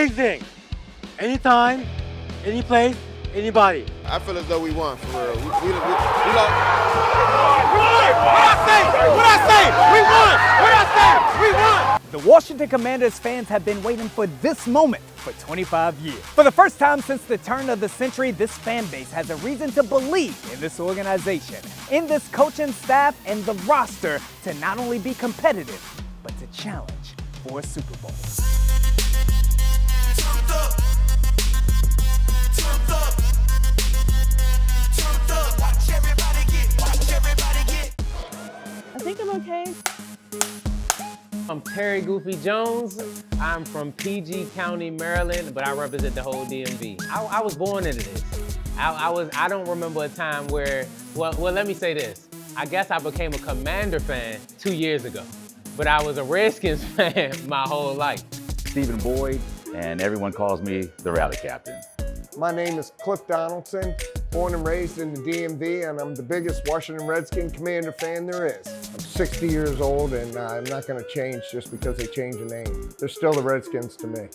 amazing. Anytime, any place, anybody. I feel as though we won, for real. We lost. What I say? We won! What I say? We won! The Washington Commanders fans have been waiting for this moment for 25 years. For the first time since the turn of the century, this fan base has a reason to believe in this organization, in this coaching staff, and the roster to not only be competitive, but to challenge for a Super Bowl. I think I'm okay. I'm Terry Goofy Jones. I'm from PG County, Maryland, but I represent the whole DMV. I was born into this. I don't remember a time where, well, let me say this. I guess I became a Commander fan 2 years ago, but I was a Redskins fan my whole life. Stephen Boyd, and everyone calls me the Rally Captain. My name is Cliff Donaldson, born and raised in the DMV, and I'm the biggest Washington Redskin Commander fan there is. I'm 60 years old, and I'm not going to change just because they change the name. They're still the Redskins to me.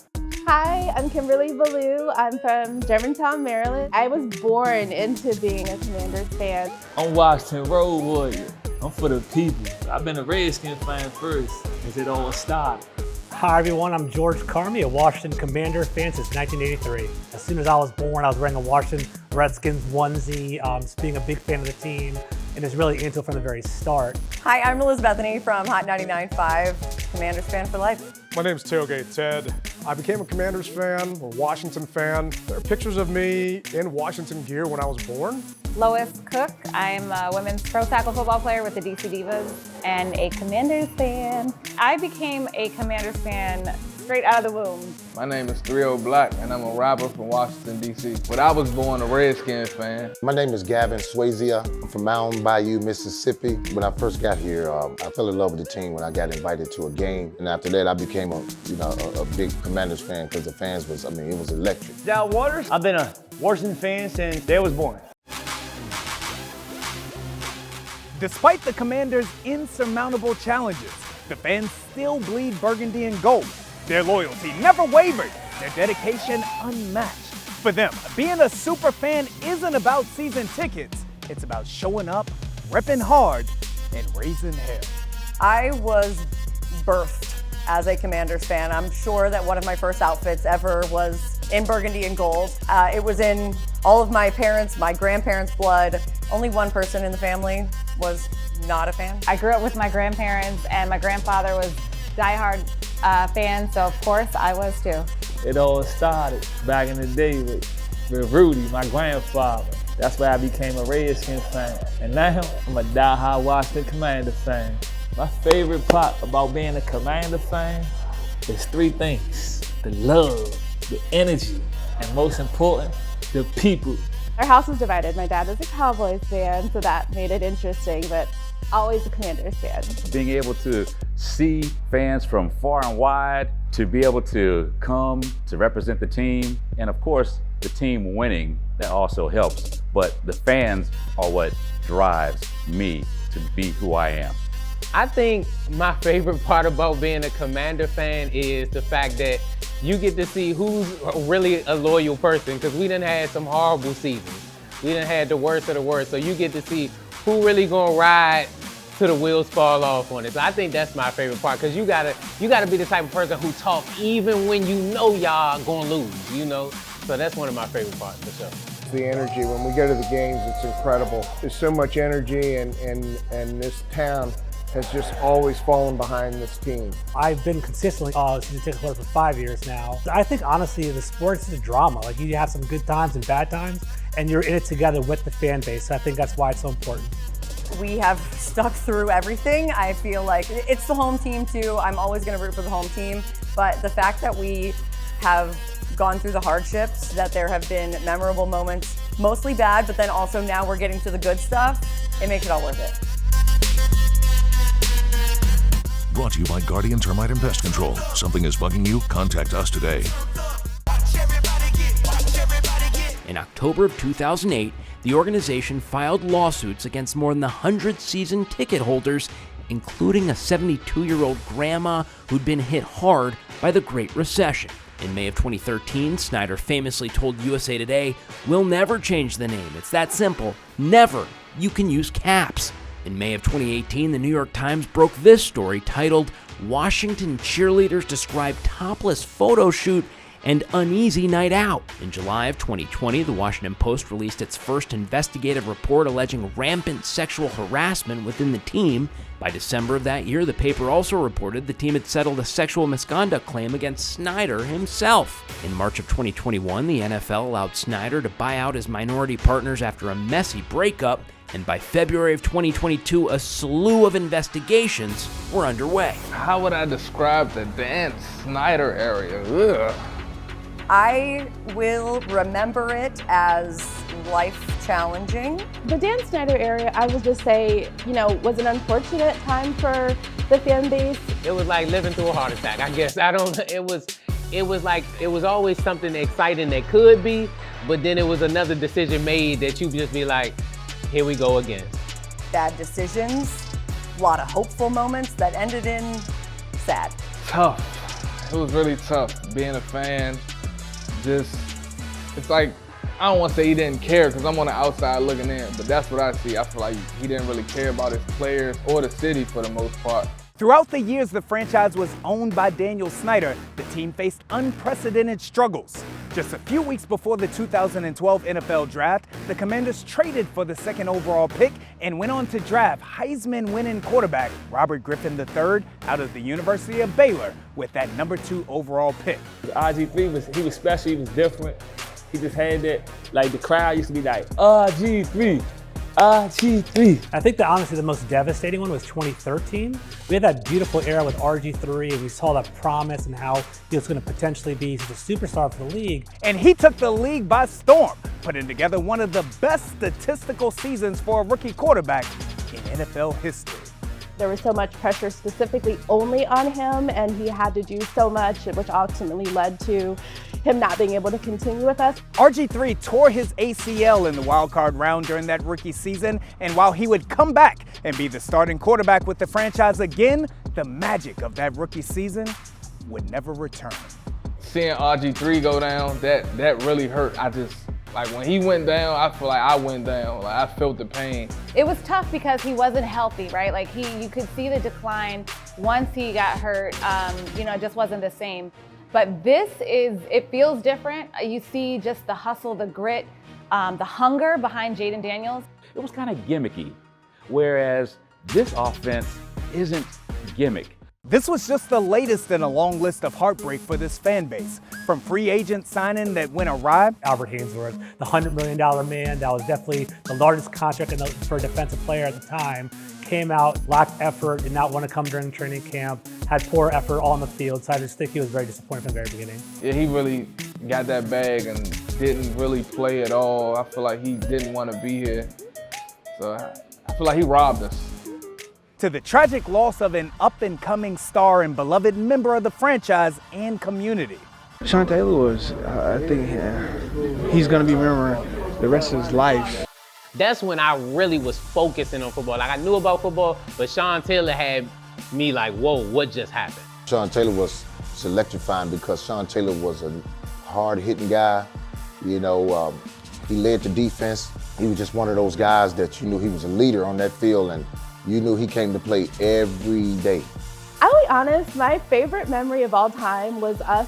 Hi, I'm Kimberly Ballou. I'm from Germantown, Maryland. I was born into being a Commanders fan. I'm Washington Road Warrior. I'm for the people. I've been a Redskins fan first, as it all started. Hi everyone, I'm George Carmi, a Washington Commander fan since 1983. As soon as I was born, I was wearing a Washington Redskins onesie, just being a big fan of the team, and is really into it from the very start. Hi, I'm Elizabethany from Hot 99.5, Commanders fan for life. My name's Tailgate Ted. I became a Commanders fan, a Washington fan. There are pictures of me in Washington gear when I was born. Lois Cook. I'm a women's pro tackle football player with the DC Divas and a Commanders fan. I became a Commanders fan straight out of the womb. My name is 3-0 Black, and I'm a rapper from Washington, D.C. But I was born a Redskins fan. My name is Gavin Swayzia. I'm from Mountain Bayou, Mississippi. When I first got here, I fell in love with the team when I got invited to a game. And after that, I became a big Commanders fan because the fans was, it was electric. Dal Waters. I've been a Washington fan since day I was born. Despite the Commanders' insurmountable challenges, the fans still bleed burgundy and gold. Their loyalty never wavered, their dedication unmatched. For them, being a super fan isn't about season tickets, it's about showing up, ripping hard, and raising hell. I was birthed as a Commanders fan. I'm sure that one of my first outfits ever was in burgundy and gold. It was in all of my parents', my grandparents' blood. Only one person in the family was not a fan. I grew up with my grandparents, and my grandfather was diehard fan, so of course I was too. It all started back in the day with Rudy, my grandfather. That's why I became a Redskins fan. And now I'm a diehard Washington Commander fan. My favorite part about being a Commander fan is three things: the love, the energy, and most important, the people. Our house was divided. My dad was a Cowboys fan, so that made it interesting, but always a Commanders fan. Being able to see fans from far and wide, to be able to come to represent the team, and of course, the team winning, that also helps. But the fans are what drives me to be who I am. I think my favorite part about being a Commander fan is the fact that you get to see who's really a loyal person, because we done had some horrible seasons. We done had the worst of the worst, so you get to see who really gonna ride till the wheels fall off on it. So I think that's my favorite part, because you gotta be the type of person who talk even when you know y'all gonna lose, you know? So that's one of my favorite parts for sure. The energy, when we go to the games, it's incredible. There's so much energy, and this town has just always fallen behind this team. I've been consistently season ticket holder for 5 years now. I think honestly, the sport's is a drama. Like, you have some good times and bad times, and you're in it together with the fan base. So I think that's why it's so important. We have stuck through everything. I feel like it's the home team too. I'm always gonna root for the home team, but the fact that we have gone through the hardships, that there have been memorable moments, mostly bad, but then also now we're getting to the good stuff, it makes it all worth it. Brought to you by Guardian Termite and Pest Control. Something is bugging you? Contact us today. In October of 2008, the organization filed lawsuits against more than 100 season ticket holders, including a 72-year-old grandma who'd been hit hard by the Great Recession. In May of 2013, Snyder famously told USA Today, "We'll never change the name. It's that simple. Never. You can use caps." In May of 2018, the New York Times broke this story titled, "Washington Cheerleaders Describe Topless Photo Shoot and Uneasy Night Out." In July of 2020, the Washington Post released its first investigative report alleging rampant sexual harassment within the team. By December of that year, the paper also reported the team had settled a sexual misconduct claim against Snyder himself. In March of 2021, the NFL allowed Snyder to buy out his minority partners after a messy breakup, and by February of 2022, a slew of investigations were underway. How would I describe the Dan Snyder area? Ugh. I will remember it as life challenging. The Dan Snyder area, I would just say, was an unfortunate time for the fan base. It was like living through a heart attack, I guess. It was always something exciting that could be, but then it was another decision made that you'd just be like, here we go again. Bad decisions, a lot of hopeful moments that ended in sad. Tough. It was really tough being a fan. It's like, I don't want to say he didn't care because I'm on the outside looking in, but that's what I see. I feel like he didn't really care about his players or the city for the most part. Throughout the years the franchise was owned by Daniel Snyder, the team faced unprecedented struggles. Just a few weeks before the 2012 NFL Draft, the Commanders traded for the second overall pick and went on to draft Heisman-winning quarterback Robert Griffin III out of the University of Baylor with that number 2 overall pick. RG3 he was special, he was different. He just had that, like the crowd used to be like, RG3. RG3. I think that honestly the most devastating one was 2013. We had that beautiful era with RG3 and we saw that promise and how he was going to potentially be the superstar for the league. And he took the league by storm, putting together one of the best statistical seasons for a rookie quarterback in NFL history. There was so much pressure specifically only on him, and he had to do so much, which ultimately led to him not being able to continue with us. RG3 tore his ACL in the wildcard round during that rookie season, and while he would come back and be the starting quarterback with the franchise again, the magic of that rookie season would never return. Seeing RG3 go down, that really hurt. Like when he went down, I feel like I went down. Like I felt the pain. It was tough because he wasn't healthy, right? Like you could see the decline once he got hurt. It just wasn't the same. But it feels different. You see just the hustle, the grit, the hunger behind Jaden Daniels. It was kind of gimmicky, whereas this offense isn't gimmick. This was just the latest in a long list of heartbreak for this fan base. From free agent signing that went awry. Albert Hainsworth, the $100 million man, that was definitely the largest contract for a defensive player at the time, came out, lacked effort, did not want to come during training camp, had poor effort on the field, so I just think he was very disappointed from the very beginning. Yeah, he really got that bag and didn't really play at all. I feel like he didn't want to be here. So I feel like he robbed us. To the tragic loss of an up-and-coming star and beloved member of the franchise and community. Sean Taylor was, I think he's going to be remembered the rest of his life. That's when I really was focusing on football. Like I knew about football, but Sean Taylor had me like, whoa, what just happened? Sean Taylor was electrifying because Sean Taylor was a hard-hitting guy. He led the defense. He was just one of those guys that you knew he was a leader on that field, and you knew he came to play every day. I'll be honest, my favorite memory of all time was us,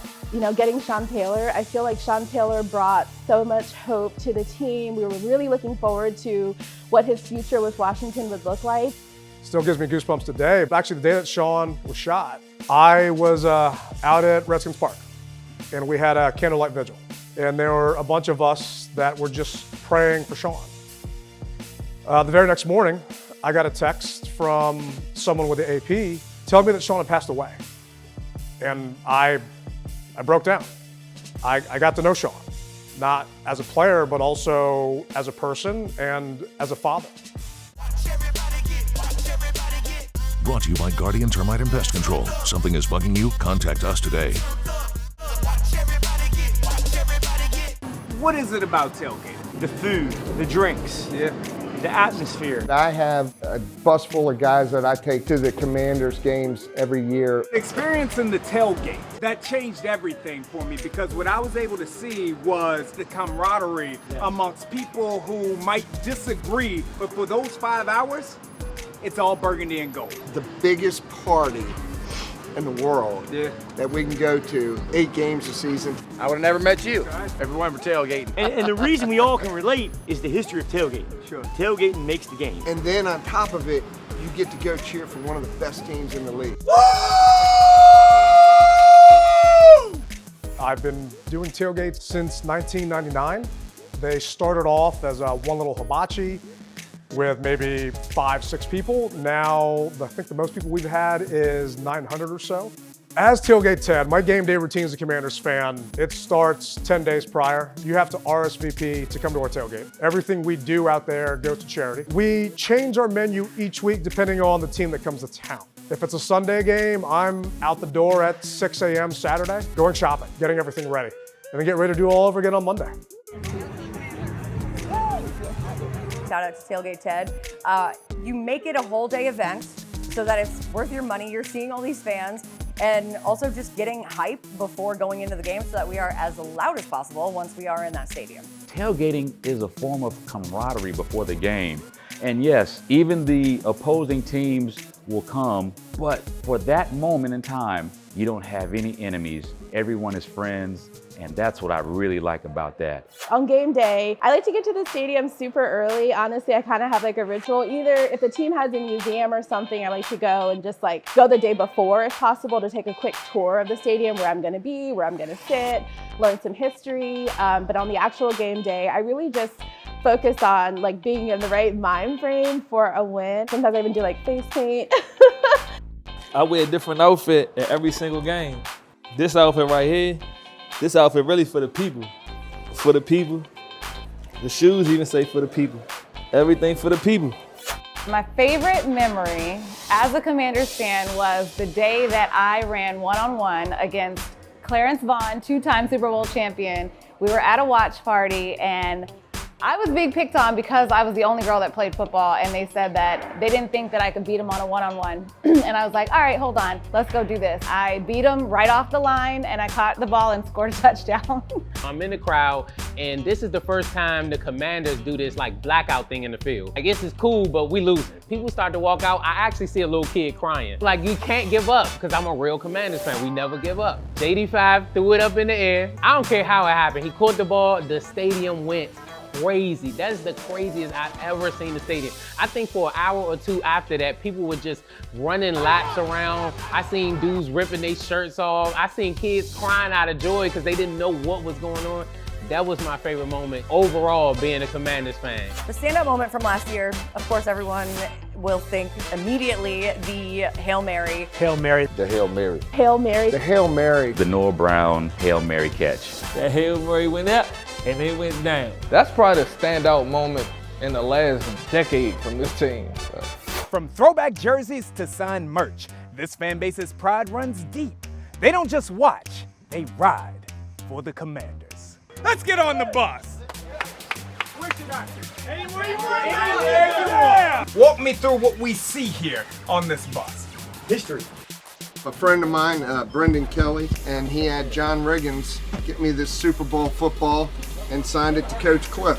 getting Sean Taylor. I feel like Sean Taylor brought so much hope to the team. We were really looking forward to what his future with Washington would look like. Still gives me goosebumps today. Actually, the day that Sean was shot, I was out at Redskins Park, and we had a candlelight vigil. And there were a bunch of us that were just praying for Sean. The very next morning, I got a text from someone with the AP telling me that Sean had passed away. And I broke down. I got to know Sean, not as a player, but also as a person and as a father. Brought to you by Guardian Termite and Pest Control. Something is bugging you? Contact us today. What is it about tailgating? The food, the drinks, yeah. the atmosphere. I have a bus full of guys that I take to the Commanders games every year. Experiencing the tailgate, that changed everything for me because what I was able to see was the camaraderie amongst people who might disagree, but for those 5 hours, it's all burgundy and gold. The biggest party in the world that we can go to, 8 games a season. I would have never met you if it weren't for tailgating. And the reason we all can relate is the history of tailgating. Sure. Tailgating makes the game. And then on top of it, you get to go cheer for one of the best teams in the league. I've been doing tailgates since 1999. They started off as one little hibachi with maybe 5, 6 people. Now, I think the most people we've had is 900 or so. As Tailgate Ted, my game day routine as a Commanders fan, it starts 10 days prior. You have to RSVP to come to our tailgate. Everything we do out there goes to charity. We change our menu each week depending on the team that comes to town. If it's a Sunday game, I'm out the door at 6 a.m. Saturday, going shopping, getting everything ready, and then get ready to do it all over again on Monday. Shout out to Tailgate Ted. You make it a whole day event so that it's worth your money. You're seeing all these fans and also just getting hype before going into the game so that we are as loud as possible once we are in that stadium. Tailgating is a form of camaraderie before the game. And yes, even the opposing teams will come, but for that moment in time, you don't have any enemies. Everyone is friends, and that's what I really like about that. On game day, I like to get to the stadium super early. Honestly, I kind of have like a ritual. Either if the team has a museum or something, I like to go and just like go the day before if possible to take a quick tour of the stadium, where I'm gonna be, where I'm gonna sit, learn some history. But on the actual game day, I really just focus on like being in the right mind frame for a win. Sometimes I even do like face paint. I wear a different outfit at every single game. This outfit right here, this outfit really for the people. For the people. The shoes even say for the people. Everything for the people. My favorite memory as a Commanders fan was the day that I ran one-on-one against Clarence Vaughn, 2-time Super Bowl champion. We were at a watch party and I was being picked on because I was the only girl that played football, and they said that they didn't think that I could beat him on a one-on-one. And I was like, all right, hold on, let's go do this. I beat him right off the line and I caught the ball and scored a touchdown. I'm in the crowd, and this is the first time the Commanders do this like blackout thing in the field. I guess it's cool, but we losing. People start to walk out. I actually see a little kid crying. Like, you can't give up, because I'm a real Commanders fan. We never give up. JD5 threw it up in the air. I don't care how it happened. He caught the ball, the stadium went crazy. That is the craziest I've ever seen the stadium. I think for an hour or two after that, people were just running laps around. I seen dudes ripping their shirts off. I seen kids crying out of joy because they didn't know what was going on. That was my favorite moment overall, being a Commanders fan. The standout moment from last year, of course, everyone will think immediately the Hail Mary. Hail Mary. The Hail Mary. Hail Mary. The Hail Mary. The Noah Brown Hail Mary catch. That Hail Mary went up and it went down. That's probably the standout moment in the last decade from this team. From throwback jerseys to signed merch, this fan base's pride runs deep. They don't just watch, they ride for the Commanders. Let's get on the bus. Anywhere you want. Yeah. Walk me through what we see here on this bus. History. A friend of mine, Brendan Kelly, and he had John Riggins get me this Super Bowl football and signed it to Coach Cliff.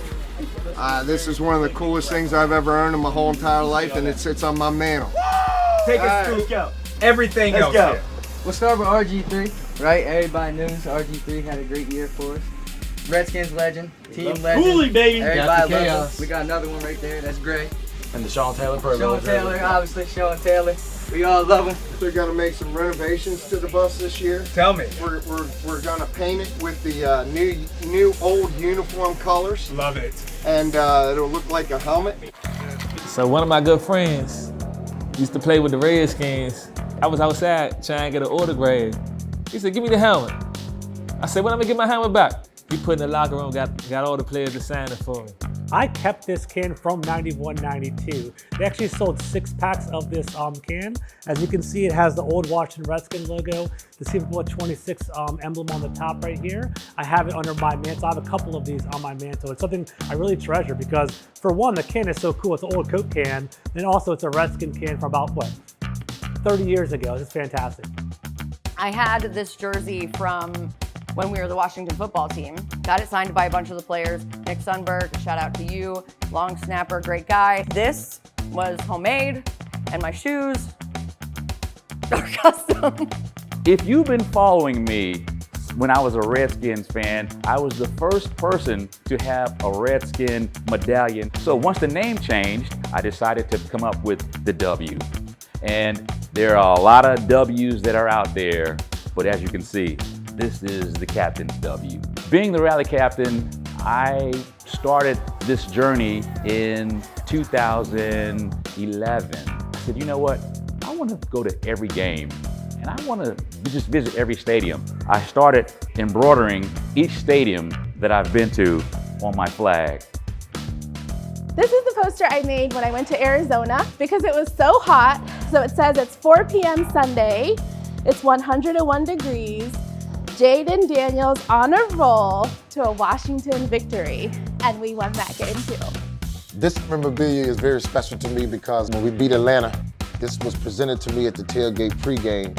This is one of the coolest things I've ever earned in my whole entire life, and it sits on my mantle. Take us through everything else here. We'll start with RG3, right? Everybody knows RG3 had a great year for us. Redskins legend, team legend. Cooley, baby. Everybody loves us. We got another one right there, that's Gray. And the Sean Taylor program. Sean Taylor, obviously Sean Taylor. We all love him. They're gonna make some renovations to the bus this year. Tell me. We're gonna paint it with the new old uniform colors. Love it. And it'll look like a helmet. So one of my good friends used to play with the Redskins. I was outside trying to get an autograph. He said, give me the helmet. I said, when am I gonna get my helmet back? He put in the locker room, got all the players to sign it for me. I kept this can from 91-92. They actually sold 6 packs of this can. As you can see, it has the old Washington Redskins logo, the Super Bowl 26 emblem on the top right here. I have it under my mantle. I have a couple of these on my mantle. It's something I really treasure because, for one, the can is so cool. It's an old Coke can, and also it's a Redskin can from about, 30 years ago. It's fantastic. I had this jersey from when we were the Washington football team. Got it signed by a bunch of the players. Nick Sundberg, shout out to you. Long snapper, great guy. This was homemade, and my shoes are custom. If you've been following me when I was a Redskins fan, I was the first person to have a Redskin medallion. So once the name changed, I decided to come up with the W. And there are a lot of W's that are out there, but as you can see, this is the captain's W. Being the rally captain, I started this journey in 2011. I said, you know what? I want to go to every game and I want to just visit every stadium. I started embroidering each stadium that I've been to on my flag. This is the poster I made when I went to Arizona because it was so hot. So it says it's 4 p.m. Sunday, it's 101 degrees, Jaden Daniels on a roll to a Washington victory, and we won that game too. This memorabilia is very special to me because when we beat Atlanta, this was presented to me at the tailgate pregame.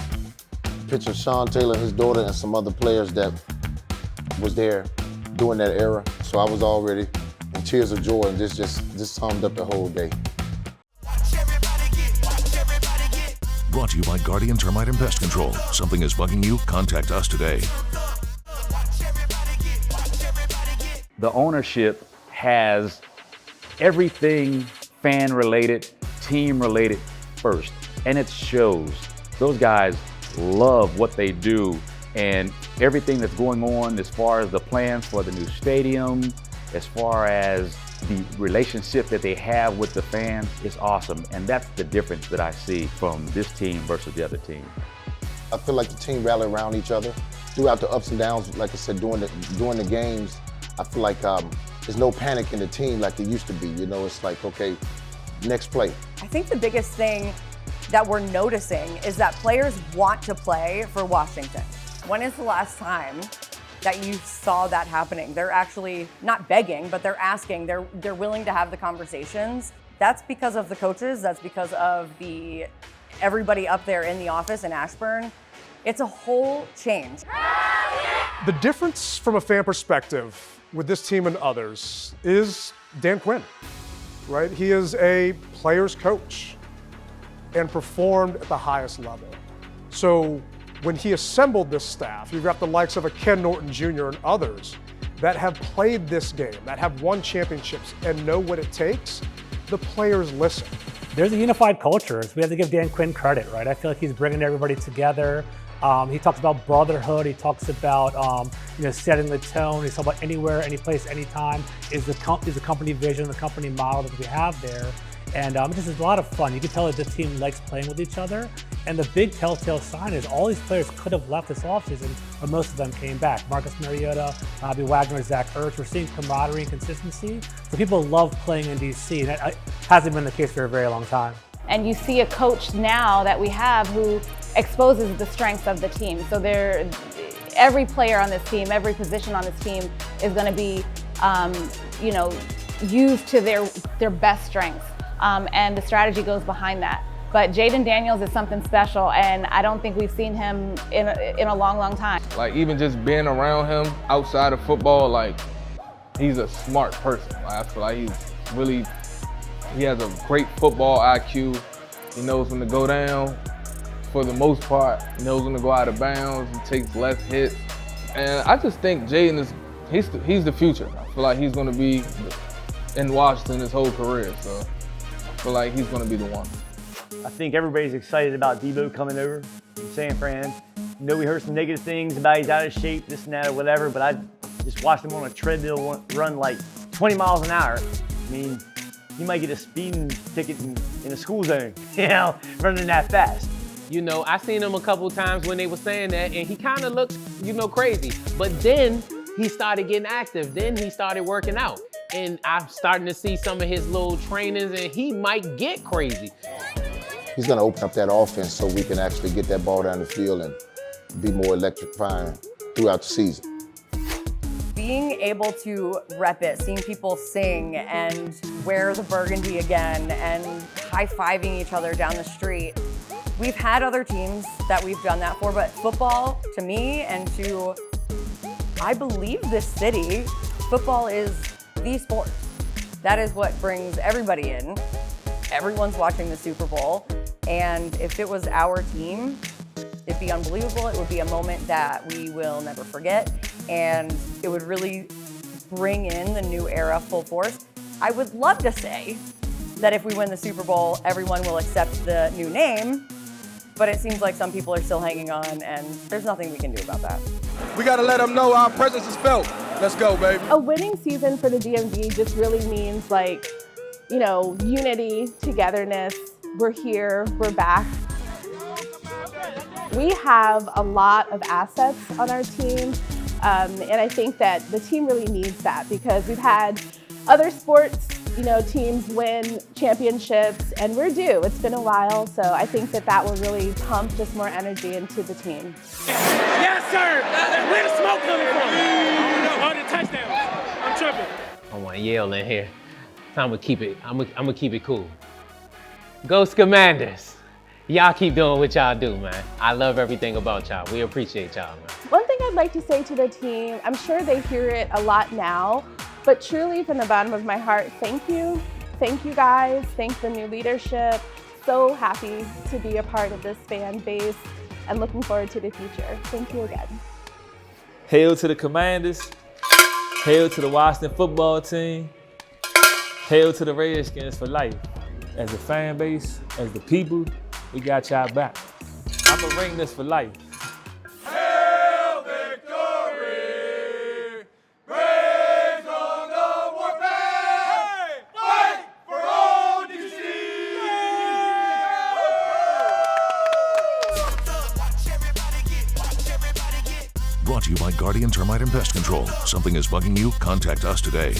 Picture of Sean Taylor, his daughter, and some other players that was there during that era. So I was already in tears of joy, and this just summed up the whole day. Brought to you by Guardian Termite and Pest Control. Something is bugging you? Contact us today. The ownership has everything fan-related, team-related first, and it shows. Those guys love what they do, and everything that's going on as far as the plans for the new stadium, as far as the relationship that they have with the fans is awesome, and that's the difference that I see from this team versus the other team. I feel like the team rallied around each other throughout the ups and downs. Like I said, during the games, I feel like there's no panic in the team like there used to be. You know, it's like, okay, next play. I think the biggest thing that we're noticing is that players want to play for Washington. When is the last time that you saw that happening? They're actually not begging, but they're asking, they're willing to have the conversations. That's because of the coaches, that's because of everybody up there in the office in Ashburn. It's a whole change. The difference from a fan perspective with this team and others is Dan Quinn, right? He is a player's coach and performed at the highest level. So when he assembled this staff, you've got the likes of a Ken Norton Jr. and others that have played this game, that have won championships and know what it takes. The players listen. There's a unified culture, so we have to give Dan Quinn credit, right? I feel like he's bringing everybody together. He talks about brotherhood. He talks about setting the tone. He's talking about anywhere, any place, anytime is the company vision, the company model that we have there. And it's just a lot of fun. You can tell that the team likes playing with each other. And the big telltale sign is all these players could have left this offseason, but most of them came back. Marcus Mariota, Bobby Wagner, Zach Ertz. We're seeing camaraderie and consistency. So people love playing in DC, and that hasn't been the case for a very long time. And you see a coach now that we have who exposes the strengths of the team. So every player on this team, every position on this team is going to be, used to their best strengths. And the strategy goes behind that. But Jaden Daniels is something special, and I don't think we've seen him in a long, long time. Like, even just being around him outside of football, like, he's a smart person. Like, I feel like he has a great football IQ. He knows when to go down. For the most part, he knows when to go out of bounds. He takes less hits. And I just think Jaden he's the future. I feel like he's going to be in Washington his whole career. So I feel like he's going to be the one. I think everybody's excited about Debo coming over from San Fran. We heard some negative things about he's out of shape, this and that, or whatever, but I just watched him on a treadmill run like 20 miles an hour. I mean, he might get a speeding ticket in a school zone, running that fast. I seen him a couple times when they were saying that, and he kind of looked, crazy. But then he started getting active. Then he started working out. and I'm starting to see some of his little trainings, and he might get crazy. He's going to open up that offense so we can actually get that ball down the field and be more electrifying throughout the season. Being able to rep it, seeing people sing and wear the burgundy again and high-fiving each other down the street. We've had other teams that we've done that for, but football, to me and to, I believe, this city, football is the sport. That is what brings everybody in. Everyone's watching the Super Bowl, and if it was our team, it'd be unbelievable. It would be a moment that we will never forget, and it would really bring in the new era full force. I would love to say that if we win the Super Bowl, everyone will accept the new name, but it seems like some people are still hanging on, and there's nothing we can do about that. We got to let them know our presence is felt. Let's go, baby. A winning season for the DMV just really means, like, you know, unity, togetherness. We're here, we're back. We have a lot of assets on our team, and I think that the team really needs that because we've had other sports, you know, teams win championships, and we're due. It's been a while, so I think that that will really pump just more energy into the team. Yes, sir. Where the smoke coming from? All the touchdowns. I'm tripping. I want to yell in here. So I'm gonna keep it cool. Go Commanders. Y'all keep doing what y'all do, man. I love everything about y'all. We appreciate y'all, man. One thing I'd like to say to the team, I'm sure they hear it a lot now, but truly from the bottom of my heart, thank you. Thank you guys. Thank the new leadership. So happy to be a part of this fan base and looking forward to the future. Thank you again. Hail to the Commanders. Hail to the Washington football team. Hail to the Redskins for life. As a fan base, as the people, we got y'all back. I'ma ring this for life. Hail victory! Praise on the warpath! Fight for all DC! Brought to you by Guardian Termite and Pest Control. Something is bugging you? Contact us today.